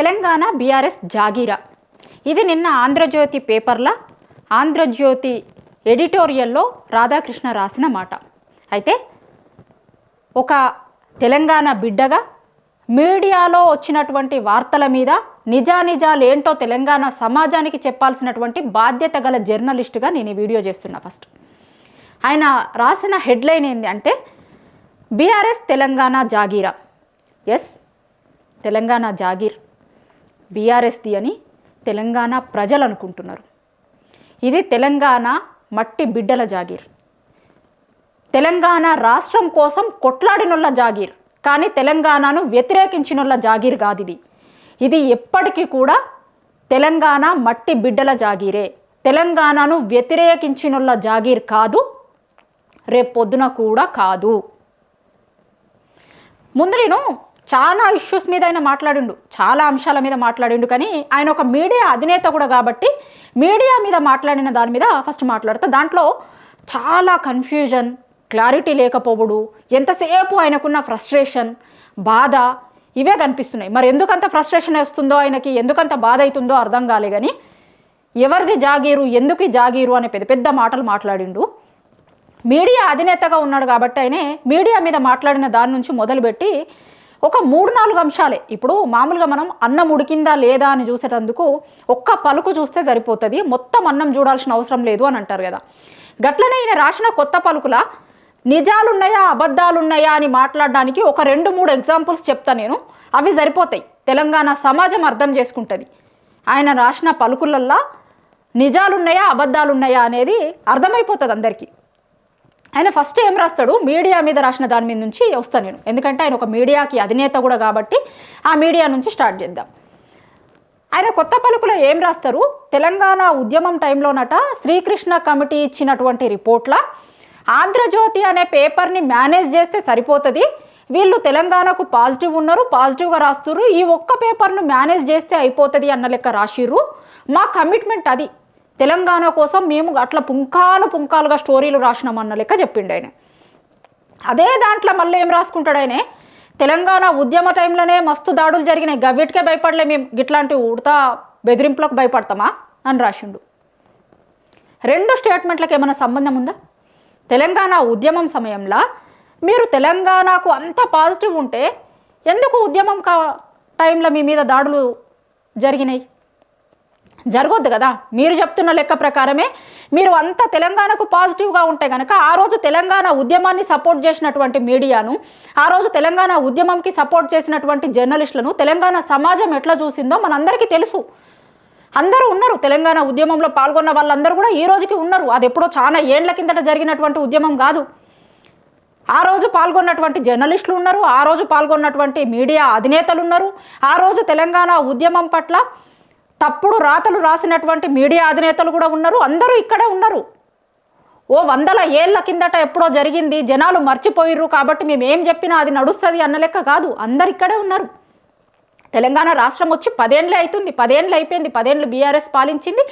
Telangana BRS జాగీరా. ఇది నిన్న ఆంధ్రజ్యోతి పేపర్లో ఆంధ్రజ్యోతి ఎడిటోరియల్లో రాధాకృష్ణ రాసిన మాట. అయితే ఒక తెలంగాణ బిడ్డగా మీడియాలో వచ్చినటువంటి వార్తల మీద నిజానిజాలు ఏంటో తెలంగాణ సమాజానికి చెప్పాల్సినటువంటి బాధ్యత గల జర్నలిస్టుగా నేను ఈ వీడియో చేస్తున్నా. ఫస్ట్ ఆయన రాసిన హెడ్లైన్ ఏంటి అంటే బీఆర్ఎస్ తెలంగాణ జాగీరా. ఎస్, తెలంగాణ జాగీర్ బీఆర్ఎస్ది అని తెలంగాణ ప్రజలు అనుకుంటున్నారు. ఇది తెలంగాణ మట్టి బిడ్డల జాగీర్, తెలంగాణ రాష్ట్రం కోసం కొట్లాడినోళ్ళ జాగీర్, కానీ తెలంగాణను వ్యతిరేకించినోళ్ళ జాగీర్ కాదు ఇది. ఇది ఎప్పటికీ కూడా తెలంగాణ మట్టి బిడ్డల జాగీరే. తెలంగాణను వ్యతిరేకించినోళ్ళ జాగీర్ కాదు, రేపొద్దున కూడా కాదు. ముందు నేను చాలా ఇష్యూస్ మీద ఆయన మాట్లాడిండు, చాలా అంశాల మీద మాట్లాడిండు, కానీ ఆయన ఒక మీడియా అధినేత కూడా కాబట్టి మీడియా మీద మాట్లాడిన దాని మీద ఫస్ట్ మాట్లాడతా. దాంట్లో చాలా కన్ఫ్యూజన్, క్లారిటీ లేకపోవడు, ఎంతసేపు ఆయనకున్న ఫ్రస్ట్రేషన్, బాధ ఇవే కనిపిస్తున్నాయి. మరి ఎందుకంత ఫ్రస్ట్రేషన్ వస్తుందో, ఆయనకి ఎందుకంత బాధ అవుతుందో అర్థం కాలే. కానీ ఎవరిది జాగీరు, ఎందుకు జాగీరు అనే పెద్ద పెద్ద మాటలు మాట్లాడిండు. మీడియా అధినేతగా ఉన్నాడు కాబట్టి ఆయనే మీడియా మీద మాట్లాడిన దాని నుంచి మొదలుపెట్టి ఒక 3-4 అంశాలే. ఇప్పుడు మామూలుగా మనం అన్నం ఉడికిందా లేదా అని చూసేటందుకు ఒక్క పలుకు చూస్తే సరిపోతుంది, మొత్తం అన్నం చూడాల్సిన అవసరం లేదు అని అంటారు కదా. గట్లనే ఈయన రాసిన కొత్త పలుకుల నిజాలున్నాయా అబద్ధాలున్నాయా అని మాట్లాడడానికి ఒక 2-3 ఎగ్జాంపుల్స్ చెప్తా నేను, అవి సరిపోతాయి, తెలంగాణ సమాజం అర్థం చేసుకుంటుంది. ఆయన రాసిన పలుకులల్లా నిజాలున్నాయా అబద్ధాలున్నాయా అనేది అర్థమైపోతుంది అందరికీ. ఆయన ఫస్ట్ ఏం రాస్తాడు, మీడియా మీద రాసిన దాని మీద నుంచి వస్తాను నేను, ఎందుకంటే ఆయన ఒక మీడియాకి అధినేత కూడా కాబట్టి ఆ మీడియా నుంచి స్టార్ట్ చేద్దాం. ఆయన కొత్త పలుకులో ఏం రాస్తారు, తెలంగాణ ఉద్యమం టైంలోనట శ్రీకృష్ణ కమిటీ ఇచ్చినటువంటి రిపోర్ట్ల ఆంధ్రజ్యోతి అనే పేపర్ని మేనేజ్ చేస్తే సరిపోతుంది, వీళ్ళు తెలంగాణకు పాజిటివ్ ఉన్నారు, పాజిటివ్గా రాస్తున్నారు, ఈ ఒక్క పేపర్ను మేనేజ్ చేస్తే అయిపోతుంది అన్న లెక్క రాసిర్రు. మా కమిట్మెంట్ అది, తెలంగాణ కోసం మేము అట్లా పుంకాలుగా స్టోరీలు రాసినామన్న లెక్క చెప్పిండు ఆయన. అదే దాంట్లో మళ్ళీ ఏం రాసుకుంటాడు ఆయన, తెలంగాణ ఉద్యమ టైంలోనే మస్తు దాడులు జరిగినాయి, గవ్విటికే భయపడలే, మేము ఇట్లాంటి ఉడతా బెదిరింపులకు భయపడతామా అని రాసిండు. 2 స్టేట్మెంట్లకు ఏమైనా సంబంధం ఉందా? తెలంగాణ ఉద్యమం సమయంలో మీరు తెలంగాణకు అంత పాజిటివ్ ఉంటే ఎందుకు ఉద్యమం టైంలో మీ మీద దాడులు జరిగినాయి? జరగొద్దు కదా. మీరు చెప్తున్న లెక్క ప్రకారమే మీరు అంత తెలంగాణకు పాజిటివ్గా ఉంటే కనుక ఆ రోజు తెలంగాణ ఉద్యమాన్ని సపోర్ట్ చేసినటువంటి మీడియాను, ఆ రోజు తెలంగాణ ఉద్యమంకి సపోర్ట్ చేసినటువంటి జర్నలిస్టులను తెలంగాణ సమాజం ఎట్లా చూసిందో మనందరికీ తెలుసు. అందరూ ఉన్నారు, తెలంగాణ ఉద్యమంలో పాల్గొన్న వాళ్ళందరూ కూడా ఈ రోజుకి ఉన్నారు. అది ఎప్పుడో చాలా ఏళ్ల కిందట జరిగినటువంటి ఉద్యమం కాదు. ఆ రోజు పాల్గొన్నటువంటి జర్నలిస్టులు ఉన్నారు, ఆ రోజు పాల్గొన్నటువంటి మీడియా అధినేతలు ఉన్నారు, ఆ రోజు తెలంగాణ ఉద్యమం పట్ల తప్పుడు రాతలు రాసినటువంటి మీడియా అధినేతలు కూడా ఉన్నారు. అందరూ ఇక్కడే ఉన్నారు. ఓ 100 ఏళ్ల కిందట ఎప్పుడో జరిగింది, జనాలు మర్చిపోయిర్రు కాబట్టి మేము ఏం చెప్పినా అది నడుస్తుంది అన్న లెక్క కాదు, అందరు ఇక్కడే ఉన్నారు. తెలంగాణ రాష్ట్రం వచ్చి 10 ఏళ్ళే అవుతుంది, 10 ఏళ్ళు అయిపోయింది, 10 ఏళ్ళు బీఆర్ఎస్ పాలించింది,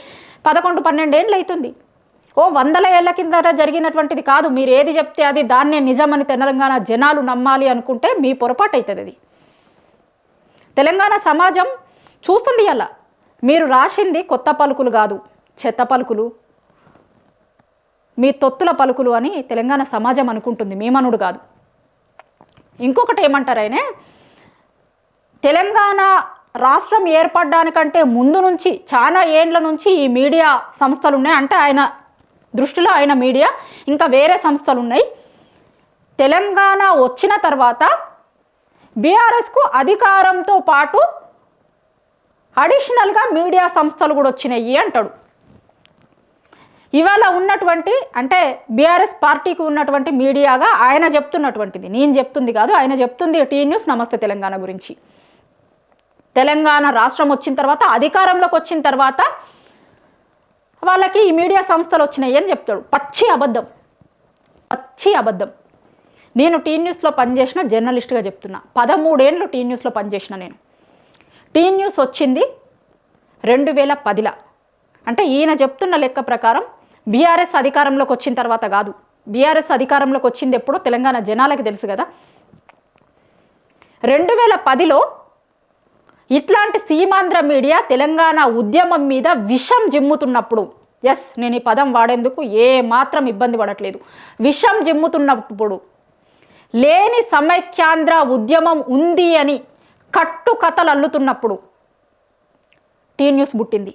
11-12 ఏళ్ళు అవుతుంది. ఓ 100 ఏళ్ల కిందట జరిగినటువంటిది కాదు. మీరు ఏది చెప్తే అది దాన్నే నిజమని తెలంగాణ జనాలు నమ్మాలి అనుకుంటే మీ పొరపాటు అవుతుంది. అది తెలంగాణ సమాజం చూస్తుంది. అలా మీరు రాసింది కొత్త పలుకులు కాదు, చెత్త పలుకులు, మీ తొత్తుల పలుకులు అని తెలంగాణ సమాజం అనుకుంటుంది, మేమనుడు కాదు. ఇంకొకటి ఏమంటారు ఆయన, తెలంగాణ రాష్ట్రం ఏర్పడడానికంటే ముందు నుంచి చాలా ఏండ్ల నుంచి ఈ మీడియా సంస్థలు ఉన్నాయి, అంటే ఆయన దృష్టిలో ఆయన మీడియా, ఇంకా వేరే సంస్థలు ఉన్నాయి. తెలంగాణ వచ్చిన తర్వాత బీఆర్ఎస్కు అధికారంతో పాటు అడిషనల్గా మీడియా సంస్థలు కూడా వచ్చినాయి అంటాడు. ఇవాళ ఉన్నటువంటి అంటే బీఆర్ఎస్ పార్టీకి ఉన్నటువంటి మీడియాగా ఆయన చెప్తున్నటువంటిది, నేను చెప్తుంది కాదు, ఆయన చెప్తుంది టీ న్యూస్ నమస్తే తెలంగాణ గురించి. తెలంగాణ రాష్ట్రం వచ్చిన తర్వాత, అధికారంలోకి వచ్చిన తర్వాత వాళ్ళకి ఈ మీడియా సంస్థలు వచ్చినాయి అని చెప్తాడు. పచ్చి అబద్ధం, పచ్చి అబద్ధం. నేను టీ న్యూస్లో పనిచేసిన జర్నలిస్ట్గా చెప్తున్నా, 13 ఏళ్ళు టీ న్యూస్లో పనిచేసిన నేను. టీ న్యూస్ వచ్చింది 2010లో, అంటే ఈయన చెప్తున్న లెక్క ప్రకారం బీఆర్ఎస్ అధికారంలోకి వచ్చిన తర్వాత కాదు. బీఆర్ఎస్ అధికారంలోకి వచ్చింది ఎప్పుడో తెలంగాణ జనాలకి తెలుసు కదా. 2010లో ఇట్లాంటి సీమాంధ్ర మీడియా తెలంగాణ ఉద్యమం మీద విషం జిమ్ముతున్నప్పుడు, ఎస్ నేను ఈ పదం వాడేందుకు ఏ మాత్రం ఇబ్బంది పడట్లేదు, విషం జిమ్ముతున్నప్పుడు, లేని సమైక్యాంధ్ర ఉద్యమం ఉంది అని కట్టు కథలు అల్లుతున్నప్పుడు టీ న్యూస్ పుట్టింది.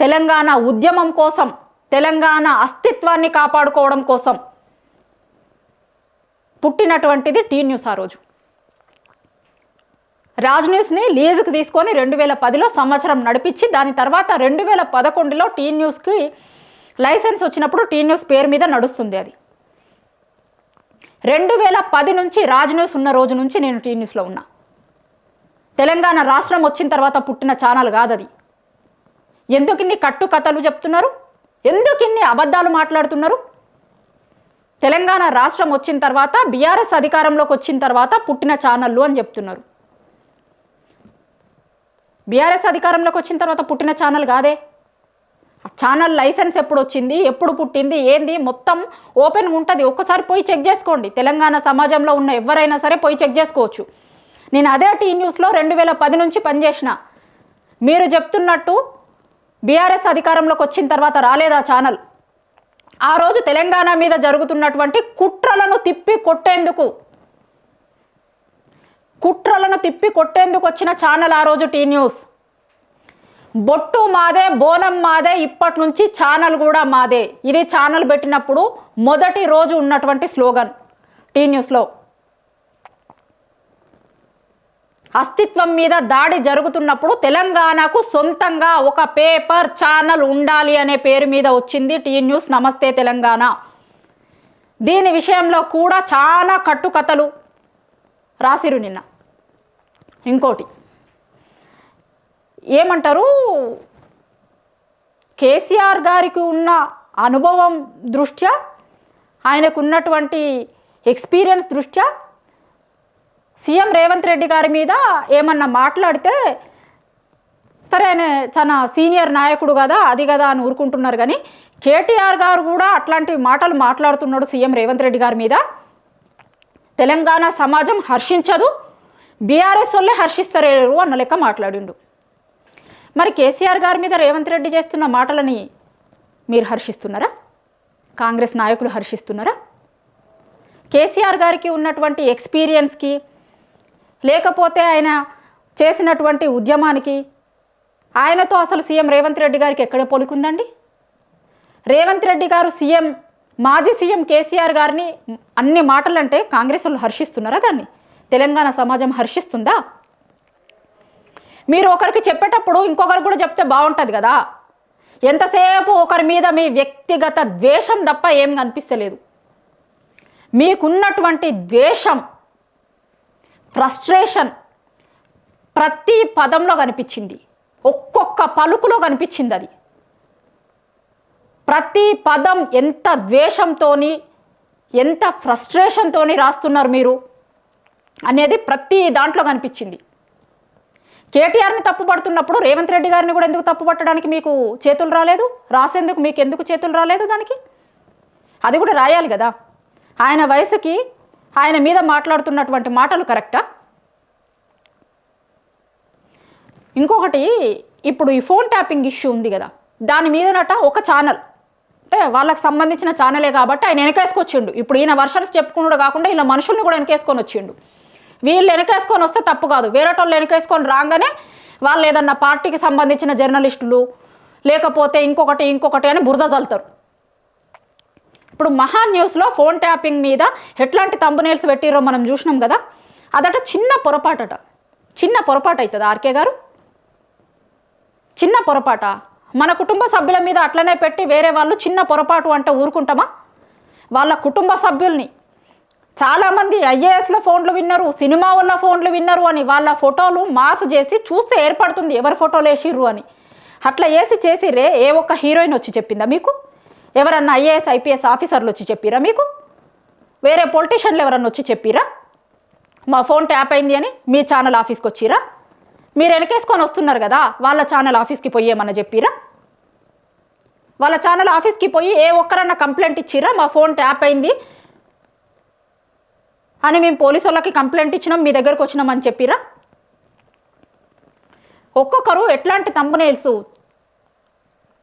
తెలంగాణ ఉద్యమం కోసం, తెలంగాణ అస్తిత్వాన్ని కాపాడుకోవడం కోసం పుట్టినటువంటిది టీ న్యూస్. ఆ రోజు రాజ్ న్యూస్ని లీజుకు తీసుకొని 2010లో సంవత్సరం నడిపించి, దాని తర్వాత 2011లో టీ న్యూస్కి లైసెన్స్ వచ్చినప్పుడు టీ న్యూస్ పేరు మీద నడుస్తుంది. అది 2010 నుంచి రాజ్ న్యూస్ ఉన్న రోజు నుంచి నేను టీ న్యూస్లో ఉన్నా. తెలంగాణ రాష్ట్రం వచ్చిన తర్వాత పుట్టిన ఛానల్ కాదు అది. ఎందుకు ఇన్ని కట్టు కథలు చెప్తున్నారు? ఎందుకు ఇన్ని అబద్ధాలు మాట్లాడుతున్నారు? తెలంగాణ రాష్ట్రం వచ్చిన తర్వాత, బీఆర్ఎస్ అధికారంలోకి వచ్చిన తర్వాత పుట్టిన ఛానళ్ళు అని చెప్తున్నారు. బీఆర్ఎస్ అధికారంలోకి వచ్చిన తర్వాత పుట్టిన ఛానల్ కాదే. ఆ ఛానల్ లైసెన్స్ ఎప్పుడు వచ్చింది, ఎప్పుడు పుట్టింది, ఏంది మొత్తం ఓపెన్గా ఉంటుంది. ఒక్కసారి పోయి చెక్ చేసుకోండి. తెలంగాణ సమాజంలో ఉన్న ఎవరైనా సరే పోయి చెక్ చేసుకోవచ్చు. నేను అదే టీ న్యూస్లో 2010 నుంచి పనిచేసిన. మీరు చెప్తున్నట్టు బీఆర్ఎస్ అధికారంలోకి వచ్చిన తర్వాత రాలేదా ఛానల్? ఆ రోజు తెలంగాణ మీద జరుగుతున్నటువంటి కుట్రలను తిప్పి కొట్టేందుకు వచ్చిన ఛానల్ ఆ రోజు టీ న్యూస్. బొట్టు మాదే, బోనం మాదే, ఇప్పటి నుంచి ఛానల్ కూడా మాదే. ఇది ఛానల్ పెట్టినప్పుడు మొదటి రోజు ఉన్నటువంటి స్లోగన్ టీ న్యూస్లో. అస్తిత్వం మీద దాడి జరుగుతున్నప్పుడు తెలంగాణకు సొంతంగా ఒక పేపర్ ఛానల్ ఉండాలి అనే పేరు మీద వచ్చింది టీ న్యూస్ నమస్తే తెలంగాణ. దీని విషయంలో కూడా చాలా కట్టుకథలు రాసిరు నిన్న. ఇంకోటి ఏమంటారు, కేసీఆర్ గారికి ఉన్న అనుభవం దృష్ట్యా, ఆయనకున్నటువంటి ఎక్స్పీరియన్స్ దృష్ట్యా సీఎం రేవంత్ రెడ్డి గారి మీద ఏమన్నా మాట్లాడితే సరే ఆయన చాలా సీనియర్ నాయకుడు కదా, అది కదా అని ఊరుకుంటున్నారు. కానీ కేటీఆర్ గారు కూడా అట్లాంటి మాటలు మాట్లాడుతున్నాడు సీఎం రేవంత్ రెడ్డి గారి మీద. తెలంగాణ సమాజం హర్షించదు, బీఆర్ఎస్ వాళ్ళే హర్షిస్తారు అన్న లెక్క మాట్లాడిండు. మరి కేసీఆర్ గారి మీద రేవంత్ రెడ్డి చేస్తున్న మాటలని మీరు హర్షిస్తున్నారా? కాంగ్రెస్ నాయకులు హర్షిస్తున్నారా? కేసీఆర్ గారికి ఉన్నటువంటి ఎక్స్పీరియన్స్కి, లేకపోతే ఆయన చేసినటువంటి ఉద్యమానికి, ఆయనతో అసలు సీఎం రేవంత్ రెడ్డి గారికి ఎక్కడ పోలికుందండి? రేవంత్ రెడ్డి గారు సీఎం, మాజీ సీఎం కేసీఆర్ గారిని అన్ని మాటలంటే కాంగ్రెస్ వాళ్ళు హర్షిస్తున్నారా? దాన్ని తెలంగాణ సమాజం హర్షిస్తుందా? మీరు ఒకరికి చెప్పేటప్పుడు ఇంకొకరికి కూడా చెప్తే బాగుంటుంది కదా. ఎంతసేపు ఒకరి మీద మీ వ్యక్తిగత ద్వేషం తప్ప ఏం కనిపిస్తలేదు. మీకున్నటువంటి ద్వేషం, ఫ్రస్ట్రేషన్ ప్రతి పదంలో కనిపించింది, ఒక్కొక్క పలుకులో కనిపించింది. అది ప్రతి పదం ఎంత ద్వేషంతోని, ఎంత ఫ్రస్ట్రేషన్తోని రాస్తున్నారు మీరు అనేది ప్రతి దాంట్లో కనిపించింది. కేటీఆర్ని తప్పు పడుతున్నప్పుడు రేవంత్ రెడ్డి గారిని కూడా ఎందుకు తప్పు పట్టడానికి మీకు చేతులు రాలేదు? రాసేందుకు మీకు ఎందుకు చేతులు రాలేదు? దానికి అది కూడా రాయాలి కదా. ఆయన వయసుకి ఆయన మీద మాట్లాడుతున్నటువంటి మాటలు కరెక్టా? ఇంకొకటి, ఇప్పుడు ఈ ఫోన్ ట్యాపింగ్ ఇష్యూ ఉంది కదా, దాని మీదనట ఒక ఛానల్, అంటే వాళ్ళకి సంబంధించిన ఛానలే కాబట్టి ఆయన వెనకేసుకొచ్చిండు. ఇప్పుడు ఈయన వర్షన్స్ చెప్పుకున్నాడు కాకుండా ఇలా మనుషుల్ని కూడా వెనకేసుకొని వచ్చిండు. వీళ్ళు వెనకేసుకొని వస్తే తప్పు కాదు, వేరే వాళ్ళు వెనకేసుకొని రాగానే వాళ్ళు ఏదన్నా పార్టీకి సంబంధించిన జర్నలిస్టులు లేకపోతే ఇంకొకటి అని బురద చల్లుతారు. ఇప్పుడు మహా న్యూస్లో ఫోన్ ట్యాపింగ్ మీద ఎట్లాంటి తంబునేల్స్ పెట్టిరో మనం చూసినాం కదా. అదట చిన్న పొరపాటు అవుతుంది ఆర్కే గారు, చిన్న పొరపాట. మన కుటుంబ సభ్యుల మీద అట్లనే పెట్టి వేరే వాళ్ళు చిన్న పొరపాటు అంటే ఊరుకుంటామా? వాళ్ళ కుటుంబ సభ్యుల్ని చాలామంది ఐఏఎస్ల ఫోన్లు విన్నారు, సినిమా వల్ల ఫోన్లు విన్నారు అని వాళ్ళ ఫోటోలు మార్పు చేసి చూస్తే ఏర్పడుతుంది ఎవరి ఫోటోలు వేసిర్రు అని. అట్లా చేసిరే ఏ ఒక్క హీరోయిన్ వచ్చి చెప్పిందా మీకు? ఎవరన్నా ఐఏఎస్ ఐపీఎస్ ఆఫీసర్లు వచ్చి చెప్పిరా మీకు? వేరే పొలిటీషియన్లు ఎవరన్నా వచ్చి చెప్పిరా మా ఫోన్ ట్యాప్ అయింది అని? మీ ఛానల్ ఆఫీస్కి వచ్చిరా? మీరు వెనకేసుకొని వస్తున్నారు కదా, వాళ్ళ ఛానల్ ఆఫీస్కి పోయి ఏమన్నా చెప్పిరా? వాళ్ళ ఛానల్ ఆఫీస్కి పోయి ఏ ఒక్కరన్నా కంప్లైంట్ ఇచ్చిరా మా ఫోన్ ట్యాప్ అయింది అని, మేము పోలీసు వాళ్ళకి కంప్లైంట్ ఇచ్చినాం, మీ దగ్గరకు వచ్చినామని చెప్పిరా? ఒక్కొక్కరు ఎట్లాంటి థంబ్నెయిల్స్,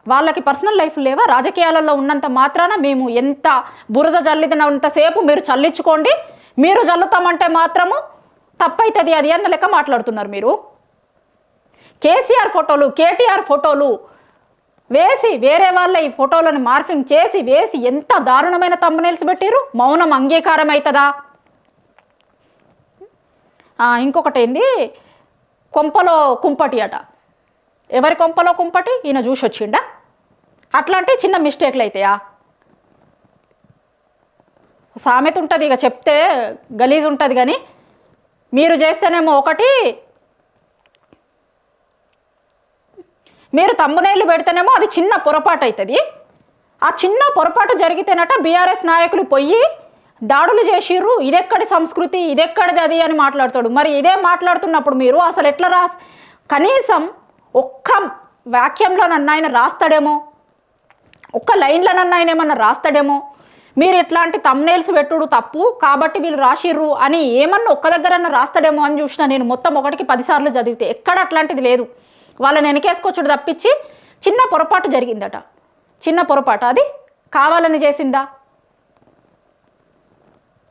వాళ్ళకి పర్సనల్ లైఫ్ లేవా? రాజకీయాలలో ఉన్నంత మాత్రాన మేము ఎంత బురద జల్లినంతసేపు మీరు చల్లించుకోండి, మీరు జల్లుతామంటే మాత్రము తప్పైతుంది అది అన్న లెక్క మాట్లాడుతున్నారు మీరు. కేసీఆర్ ఫోటోలు, కేటీఆర్ ఫోటోలు వేసి వేరే వాళ్ళ ఈ ఫోటోలను మార్ఫింగ్ చేసి వేసి ఎంత దారుణమైన థంబ్నెయిల్స్ పెట్టారు. మౌనం అంగీకారం అవుతుందా? ఇంకొకటి ఏంది, కొంపలో కుంపటి అట. ఎవరి కొంపలో కుంపటి? ఈయన చూసి వచ్చిండా? అట్లాంటి చిన్న మిస్టేక్లు అవుతాయా? సామెత ఉంటుంది, ఇక చెప్తే గలీజ్ ఉంటుంది కానీ మీరు చేస్తేనేమో ఒకటి, మీరు థంబ్నెయిల్ పెడితేనేమో అది చిన్న పొరపాటు అవుతుంది. ఆ చిన్న పొరపాటు జరిగితేనట బీఆర్ఎస్ నాయకులు పోయి దాడులు చేసిర్రు, ఇదెక్కడి సంస్కృతి, ఇదెక్కడిది అది అని మాట్లాడతాడు. మరి ఇదే మాట్లాడుతున్నప్పుడు మీరు అసలు ఎట్లా కనీసం ఒక్క వాక్యంలోనన్నా ఆయన రాస్తాడేమో, ఒక్క లైన్లోనన్నా ఆయన ఏమన్నా రాస్తాడేమో. మీరు ఇట్లాంటి థంబ్నెయిల్స్ పెట్టుడు తప్పు కాబట్టి వీళ్ళు రాసిర్రు అని ఏమన్నా ఒక్క దగ్గరన్నా రాస్తాడేమో అని చూసిన నేను. మొత్తం 1కి 10 సార్లు చదివితే ఎక్కడ అట్లాంటిది లేదు. వాళ్ళని వెనకేసుకొచ్చుడు తప్పించి చిన్న పొరపాటు జరిగిందట. చిన్న పొరపాటు, అది కావాలని చేసిందా?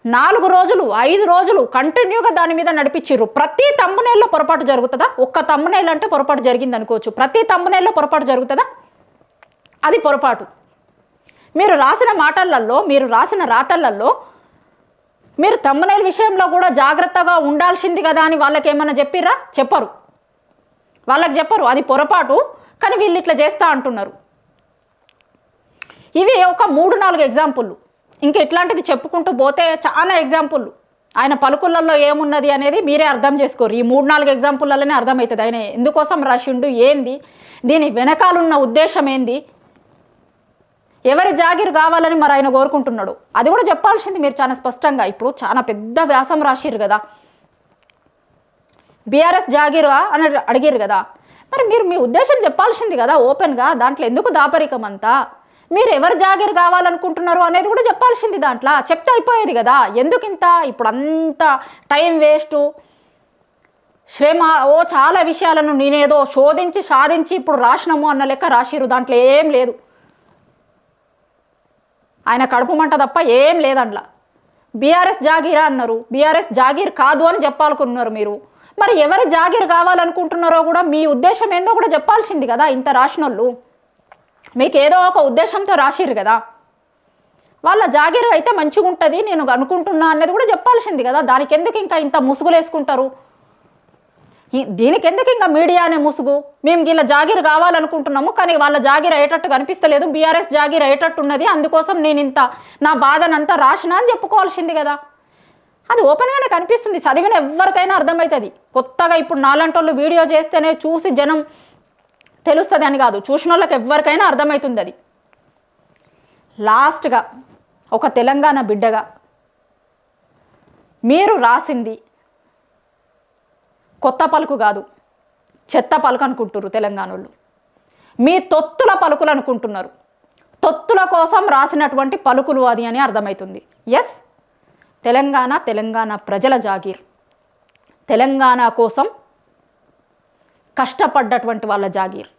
4 రోజులు 5 రోజులు కంటిన్యూగా దాని మీద నడిపించిర్రు. ప్రతి థంబ్నెయిల్లో పొరపాటు జరుగుతుందా? ఒక్క థంబ్నెయిల్ అంటే పొరపాటు జరిగింది అనుకోవచ్చు, ప్రతి థంబ్నెయిల్లో పొరపాటు జరుగుతుందా? అది పొరపాటు. మీరు రాసిన మాటలలో, మీరు రాసిన రాతలలో మీరు థంబ్నెయిల్ విషయంలో కూడా జాగ్రత్తగా ఉండాల్సింది కదా అని వాళ్ళకి ఏమన్నా చెప్పిర్రా? చెప్పరు, వాళ్ళకి చెప్పరు. అది పొరపాటు, కానీ వీళ్ళు ఇట్లా చేస్తా అంటున్నారు. ఇవి ఒక 3-4 ఎగ్జాంపుల్. ఇంకా ఇట్లాంటిది చెప్పుకుంటూ పోతే చాలా ఎగ్జాంపుల్. ఆయన పలుకులలో ఏమున్నది అనేది మీరే అర్థం చేసుకోరు. ఈ 3-4 ఎగ్జాంపుల్లలోనే అర్థమవుతుంది ఆయన ఎందుకోసం రాసిండు, ఏంది, దీని వెనకాలన్న ఉద్దేశం ఏంది, ఎవరి జాగీర్ కావాలని మరి ఆయన కోరుకుంటున్నాడు అది కూడా చెప్పాల్సింది మీరు చాలా స్పష్టంగా. ఇప్పుడు చాలా పెద్ద వ్యాసం రాసిర్రు కదా, బీఆర్ఎస్ జాగీరా అని అడిగారు కదా, మరి మీరు మీ ఉద్దేశం చెప్పాల్సింది కదా ఓపెన్గా. దాంట్లో ఎందుకు దాపరికం అంతా? మీరు ఎవరు జాగీర్ కావాలనుకుంటున్నారు అనేది కూడా చెప్పాల్సింది. దాంట్లో చెప్తే అయిపోయేది కదా, ఎందుకు ఇంత ఇప్పుడు అంత టైం వేస్టు, శ్రమ, చాలా విషయాలను నేనేదో శోధించి సాధించి ఇప్పుడు రాసినాము అన్న లెక్క రాసిర్రు. దాంట్లో ఏం లేదు, ఆయన కడుపు మంట తప్ప ఏం లేదంట్లా. బీఆర్ఎస్ జాగీరా అన్నారు, బీఆర్ఎస్ జాగీర్ కాదు అని చెప్పాలనుకున్నారు మీరు. మరి ఎవరి జాగీర్ కావాలనుకుంటున్నారో కూడా మీ ఉద్దేశం ఏందో కూడా చెప్పాల్సింది కదా. ఇంత రాసినోళ్ళు మీకు ఏదో ఒక ఉద్దేశంతో రాసిర్రు కదా, వాళ్ళ జాగీర్ అయితే మంచిగా ఉంటుంది నేను అనుకుంటున్నా అన్నది కూడా చెప్పాల్సింది కదా. దానికి ఎందుకు ఇంకా ఇంత ముసుగులు వేసుకుంటారు? దీనికి ఎందుకు ఇంకా మీడియా అనే ముసుగు? మేము వీళ్ళ జాగీర్ కావాలనుకుంటున్నాము కానీ వాళ్ళ జాగీర్ అయ్యేటట్టు కనిపిస్తలేదు, బీఆర్ఎస్ జాగీర్ అయ్యేటట్టు ఉన్నది, అందుకోసం నేను ఇంత నా బాధనంతా రాసినా అని చెప్పుకోవాల్సింది కదా. అది ఓపెన్గానే కనిపిస్తుంది, చదివిన ఎవరికైనా అర్థమవుతుంది. కొత్తగా ఇప్పుడు నాలంటోళ్ళు వీడియో చేస్తేనే చూసి జనం తెలుస్తుంది అని కాదు, చూసిన వాళ్ళకి ఎవరికైనా అర్థమవుతుంది అది. లాస్ట్గా ఒక తెలంగాణ బిడ్డగా మీరు రాసింది కొత్త పలుకు కాదు, చెత్త పలుకు అనుకుంటున్నారు తెలంగాణలో. మీ తొత్తుల పలుకులు అనుకుంటున్నారు, తొత్తుల కోసం రాసినటువంటి పలుకులు అది అని అర్థమవుతుంది. ఎస్, తెలంగాణ ప్రజల జాగీర్, తెలంగాణ కోసం కష్టపడ్డటువంటి వాళ్ళ జాగీర్.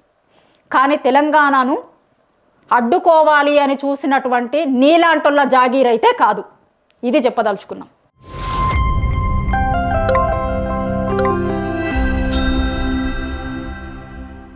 కానీ తెలంగాణను అడ్డుకోవాలి అని చూసినటువంటి నీలాంటోళ్ళ జాగీర్ అయితే కాదు. ఇది చెప్పదలుచుకున్నాం.